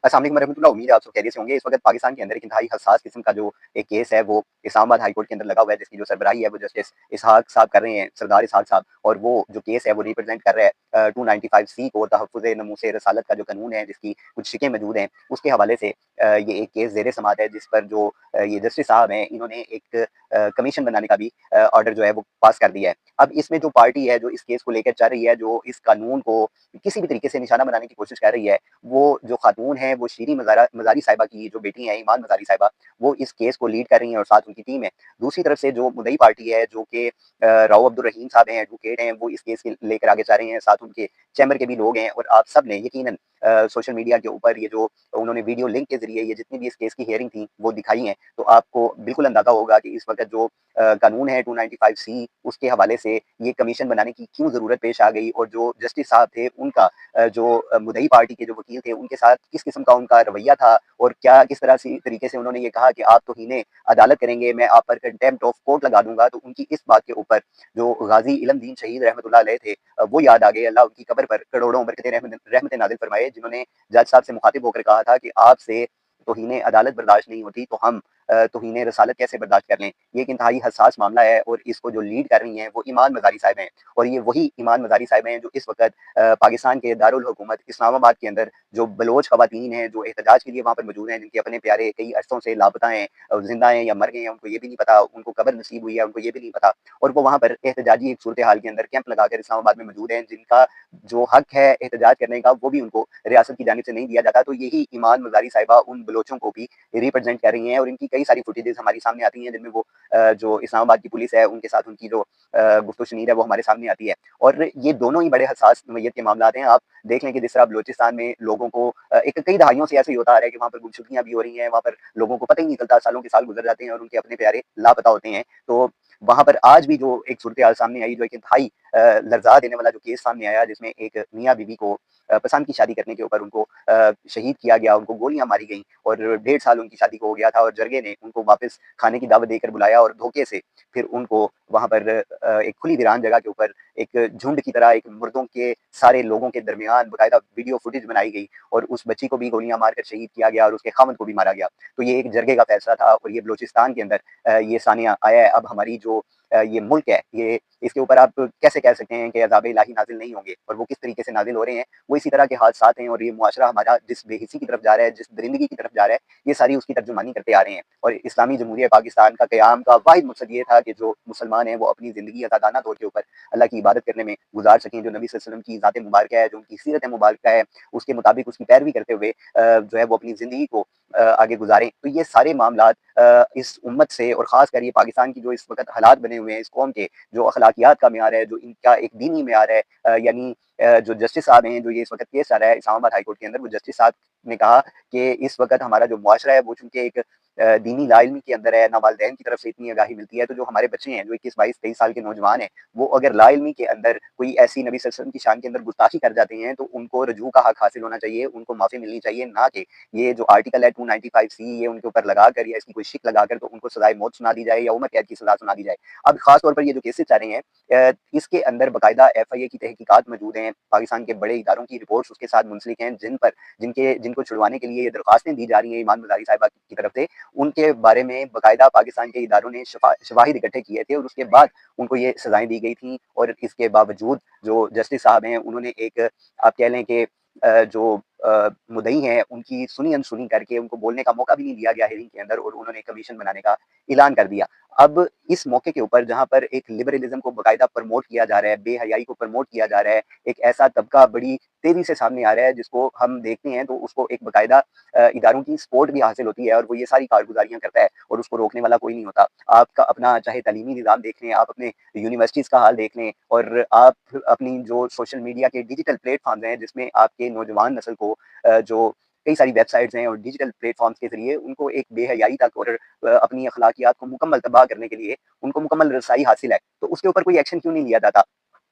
अस्सलाम वालेकुम रहमतुल्लाह। उम्मीद है आप सब खैरियत से होंगे। इस वक्त पाकिस्तान के अंदर एक इंतहाई हसास किस्म का जो एक केस है वो इस्लामाबाद हाई कोर्ट के अंदर लगा हुआ है, जिसकी जो सरबराही है वो जस्टिस इसहाक साहब कर रहे हैं, सरदार इसहाक साहब। और वो जो केस है वो रिप्रेजेंट कर रहा है 295C को, तहफ़्फ़ुज़ नमूसे रसालत का जो कानून है जिसकी कुछ शिकें मौजूद हैं, उसके हवाले से ये एक केस ज़ेरे समाअत है, जिस पर जो ये जस्टिस साहब हैं इन्होंने एक कमीशन बनाने का भी ऑर्डर जो है वो पास कर दिया है। अब इसमें जो पार्टी है जो इस केस को लेकर चल रही है, जो इस कानून को किसी भी तरीके से निशाना बनाने की कोशिश कर रही है, वो जो खातून है वो शीरी मज़ारी साहिबा की जो बेटी हैं, ईमान मज़ारी साहिबा, वो इस केस को लीड कर रही हैं और साथ उनकी टीम है। दूसरी तरफ से जो मुद्दई पार्टी है, जो कि राव अब्दुल रहीम साहब हैं, एडवोकेट हैं, वो इस केस के लेकर आगे जा रहे हैं। साथ उनके चैम्बर के भी लोग हैं और आप सब ने यकीनन सोशल मीडिया के ऊपर ये जो उन्होंने वीडियो लिंक के ज़रिए ये जितनी भी इस केस की हियरिंग थी वो दिखाई हैं, तो आपको बिल्कुल अंदाज़ा होगा कि इस वक़्त जो कानून है 295C, उसके हवाले से ये कमीशन बनाने की क्यों ज़रूरत पेश आ गई, और जो जस्टिस साहब थे उनका जो मुद्दई पार्टी के जो वकील थे उनके साथ किस किस्म का उनका रवैया था, और क्या किस तरह से तरीके से उन्होंने ये कहा कि आप तौहीन अदालत करेंगे, मैं आप पर कंटेम्प्ट ऑफ कोर्ट लगा दूंगा। तो उनकी इस बात के ऊपर जो गाजी इलमदीन शहीद रहमतुल्लाह अलैह थे, वो याद आ गए। अल्लाह उनकी कब्र पर करोड़ों बरकतें रहमतें नाज़िल फरमाए, जिन्होंने जज साहब से मुखातिब होकर कहा था कि आपसे तौहीन अदालत बर्दाश्त नहीं होती, तो हम तौहीन रसालत कैसे बर्दाश्त कर लें। ये एक इंतहाई हसास मामला है और इसको जो लीड कर रही हैं वो ईमान मज़ारी साहिबा हैं, और ये वही ईमान मज़ारी साहिबा हैं जो इस वक्त पाकिस्तान के दारुल हुकूमत इस्लामाबाद के अंदर जो बलोच ख़वातीन हैं जो एहतजाज के लिए वहाँ पर मौजूद हैं, जिनके अपने प्यारे कई अरसों से लापता हैं, ज़िंदा हैं या मर गए हैं, उनको ये भी नहीं पता, उनको कब्र नसीब हुई है उनको ये भी नहीं पता, और वो वहाँ पर एहतजाजी एक सूरत हाल के अंदर कैंप लगाकर इस्लामाबाद में मौजूद हैं, जिनका जो हक है एहतजाज करने का वो भी उनको रियासत की जानिब से नहीं दिया जाता। तो यही ईमान मज़ारी साहिबा उन बलोचों को भी रिप्रेजेंट कर रही हैं, और इनकी कई सारी फुटेजेस हमारी सामने आती हैं, जिनमें वो जो इस्लामाबाद की पुलिस है उनके साथ उनकी जो गुफ्तगू शनीर है वो हमारे सामने आती है। और ये दोनों ही बड़े हसास नोयत के मामला हैं। आप देख लें कि जिस तरह बलूचिस्तान में लोगों को एक कई दहाइयों से ऐसे ही होता आ रहा है कि वहाँ पर गुमशुदगियाँ भी हो रही हैं, वहाँ पर लोगों को पता ही नहीं चलता, सालों के साल गुजर जाते हैं और उनके अपने प्यारे लापता होते हैं। तो वहाँ पर आज भी जो एक सूरत हाल सामने आई, जो एक इंतहाई लर्जा देने वाला जो केस सामने आया, जिसमें एक मियाँ बीवी को पसंद की शादी करने के ऊपर उनको शहीद किया गया, उनको गोलियां मारी गई, और 1.5 साल उनकी शादी को हो गया था, और जरगे ने उनको वापस खाने की दावत देकर बुलाया और धोखे से फिर उनको वहाँ पर एक खुली वीरान जगह के ऊपर एक झुंड की तरह एक मुर्दों के सारे लोगों के दरमियान बाकायदा वीडियो फुटेज बनाई गई, और उस बच्ची को भी गोलियां मारकर शहीद किया गया और उसके खामद को भी मारा गया। तो ये एक जरगे का फैसला था, और ये बलूचिस्तान के अंदर ये सानिया आया है। अब हमारी जो ये मुल्क है, ये इसके ऊपर आप कैसे कह सकते हैं कि अज़ाब इलाही नाज़िल नहीं होंगे, और वो किस तरीके से नाज़िल हो रहे हैं, वो इसी तरह के हादसात हैं। और ये मुआशरा हमारा जिस बेहिसी की तरफ जा रहा है, जिस दरिंदगी की तरफ जा रहा है, ये सारी उसकी तर्जुमानी करते आ रहे हैं। और इस्लामी जमहूरियत पाकिस्तान का क़याम का वाहिद मकसद ये था कि जो मुसलमान हैं वो अपनी ज़िंदगी अज़ादाना तौर के ऊपर अल्लाह की इबादत करने में गुजार सकें, जो नबी सल्लल्लाहु अलैहि वसल्लम की ज़ात मुबारक है, जो उनकी सीरत मुबारक है, उसके मुताबिक उसकी पैरवी करते हुए जो है वो अपनी ज़िंदगी को आगे गुजारें। तो ये सारे मामलात इस उम्मत से, और ख़ासकर ये पाकिस्तान की जो इस वक़्त हालात बने हुए हैं, इस कौम के जो अखलाकियात का मेयार है, जो इनका एक दीनी मेयार है, यानी जो जस्टिस साहब हैं, जो ये इस वक़्त केस चल रहा है इस्लामाबाद हाई कोर्ट के अंदर, वो जस्टिस साहब ने कहा कि इस वक़्त हमारा जो मुआशरा है वो चूँकि एक दीनी लाइल्मी के अंदर है, ना वालिदैन की तरफ से इतनी आगाही मिलती है, तो जो हमारे बच्चे हैं, जो 21, 22, 23 साल के नौजवान हैं, वो अगर लाइल्मी के अंदर कोई ऐसी नबी सल्लल्लाहु अलैहि वसल्लम की शान के अंदर गुस्ताखी कर जाते हैं, तो उनको रजू का हक हासिल होना चाहिए, उनको माफ़ी मिलनी चाहिए, ना कि ये जो आर्टिकल है 295C, ये उनके ऊपर लगाकर या इसकी कोई शिक लगाकर तो उनको सज़ाए मौत सुना दी जाए या उम्र कैद की सज़ा सुना दी जाए। अब ख़ास तौर पर ये जो केसेस चल रहे हैं, इसके अंदर बाकायदा एफआईए की तहकीकात मौजूद हैं, पाकिस्तान के बड़े इदारों की रिपोर्ट्स उसके साथ मुंसलिक हैं, जिनको छुड़वाने के लिए ये दरख्वास्तें दी जा रही हैं ईमान मज़ारी साहिबा की तरफ से, उनके बारे में बाकायदा पाकिस्तान के इदारों ने शवाहिद इकट्ठे किए थे, और उसके बाद उनको ये सज़ाएँ दी गई थी। और इसके बावजूद जो जस्टिस साहब हैं उन्होंने एक, आप कह लें कि जो मुद्दई हैं उनकी सुनी अनसुनी करके उनको बोलने का मौका भी नहीं दिया गया हियरिंग के अंदर, और उन्होंने कमीशन बनाने का ऐलान कर दिया। अब इस मौके के ऊपर जहाँ पर एक लिबरलिज़्म को बाकायदा प्रमोट किया जा रहा है, बेहयाई को प्रमोट किया जा रहा है, एक ऐसा तबका बड़ी तेज़ी से सामने आ रहा है जिसको हम देखते हैं तो उसको एक बाकायदा इदारों की सपोर्ट भी हासिल होती है, और वो ये सारी कारगुज़ारियाँ करता है, और उसको रोकने वाला कोई नहीं होता। आपका अपना चाहे तालीमी निज़ाम देख लें, आप अपने यूनिवर्सिटीज़ का हाल देख लें, और आप अपनी जो सोशल मीडिया के डिजिटल प्लेटफ़ॉर्म्स हैं, जिसमें आपके नौजवान नस्ल को जो कई सारी वेबसाइट्स हैं और डिजिटल प्लेटफ़ॉर्म्स के ज़रिए उनको एक बेहयाई तक, और अपनी अखलाकियात को मुकम्मल तबाह करने के लिए उनको मुकम्मल रसाई हासिल है। तो उसके ऊपर कोई एक्शन क्यों नहीं लिया जाता?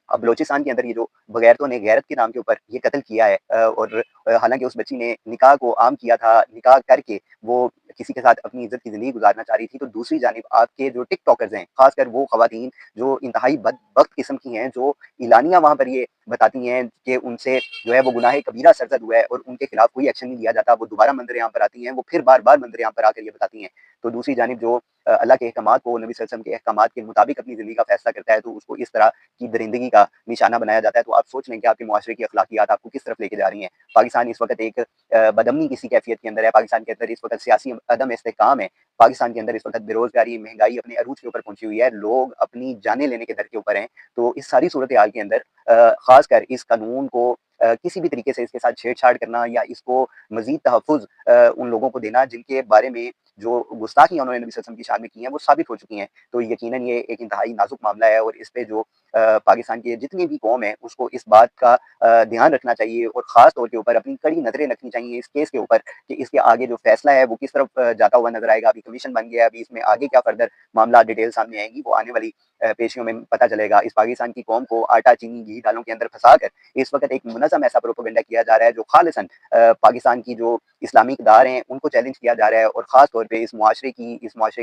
अब बलूचिस्तान के अंदर ये जो बगैरतों ने गैरत के नाम के ऊपर ये कत्ल किया है, और हालाँकि उस बच्ची ने निकाह को आम किया था, निकाह करके वो किसी के साथ अपनी इज़्ज़त की ज़िंदगी गुज़ारना चाह रही थी, तो दूसरी जानिब आपके जो टिकटॉकर्स हैं, ख़ासकर वो ख़वातीन जो इंतहाई बदबख्त किस्म की हैं, जो इलानिया वहाँ पर ये बताती हैं कि उनसे जो है वो गुनाह कबीरा सरज़द हुआ है और उनके खिलाफ कोई एक्शन नहीं लिया जाता। वो दोबारा मंज़र-ए-आम पर आती हैं, वो फिर बार-बार मंज़र-ए-आम पर आकर ये बताती हैं। तो दूसरी जानिब जो अल्लाह के अहकामात को, नबी सल्लल्लाहु अलैहि वसल्लम के अहकामात के मुताबिक अपनी ज़िंदगी का फ़ैसला करता है, तो उसको इस तरह की दरिंदगी का निशाना बनाया जाता है। तो आप सोच लें कि आपके मुआशरे की अखलाकियात आपको किस तरफ लेके जा रही हैं। पाकिस्तान इस वक़्त एक बदअमनी किसी कैफ़ियत के अंदर है। पाकिस्तान के अंदर इस वक़्त सियासी अदम इस्तेहकाम है। पाकिस्तान के अंदर इस वक़्त बेरोज़गारी, महँगाई अपने अरूज के ऊपर पहुँची हुई है। लोग अपनी जानें लेने के दर के ऊपर हैं। तो इस सारी सूरत-ए-हाल के अंदर ख़ासकर इस कानून को किसी भी तरीके से इसके साथ छेड़-छाड़ करना या इसको मज़ीद तहफ़्फ़ुज़ उन लोगों को देना जिनके बारे में जो गुस्ताखियाँ उन्होंने नबी सल्लल्लाहु अलैहि वसल्लम की शान में की हैं, वो साबित हो चुकी हैं। तो यकीनन ये एक इंतहाई नाज़ुक मामला है और इस पे जो पाकिस्तान की जितनी भी कौम है, उसको इस बात का ध्यान रखना चाहिए और ख़ास तौर के ऊपर अपनी कड़ी नज़रें रखनी चाहिए इस केस के ऊपर कि इसके आगे जो फ़ैसला है, वो किस तरफ जाता हुआ नज़र आएगा। अभी कमीशन बन गया है, अभी इसमें आगे क्या फ़र्दर मामला डिटेल सामने आएँगी, वो आने वाली पेशियों में पता चलेगा। इस पाकिस्तान की कौम को आटा, चीनी, घी दालों के अंदर फँसा कर इस वक़्त एक मुनज़्ज़म ऐसा प्रोपेगेंडा किया जा रहा है, जो ख़ालिसन पाकिस्तान की जो इस्लामी इक़दार हैं, उनको चैलेंज किया जा रहा है और ख़ास तौर पे इस मुआशरे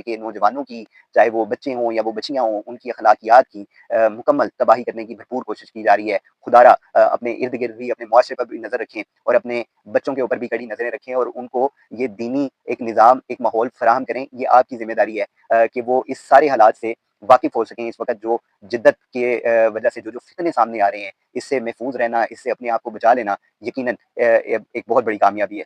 के नौजवानों की, चाहे वो बच्चे हों या वो बच्चियाँ हों, उनकी अखलाकियात की मुकम्मल तबाही करने की भरपूर कोशिश की जा रही है। खुदारा अपने इर्द-गिर्द भी, अपने मुआशरे पर भी नज़र रखें और अपने बच्चों के ऊपर भी कड़ी नज़रें रखें और उनको ये दीनी एक निज़ाम, एक माहौल फ़राहम करें। ये आपकी ज़िम्मेदारी है कि वो इस सारे हालात से वाकिफ़ हो सकें। इस वक़्त जो जिद्दत के वजह से जो फ़ितने सामने आ रहे हैं, इससे महफूज़ रहना, इससे अपने आप को बचा लेना यकीनन एक बहुत बड़ी कामयाबी है।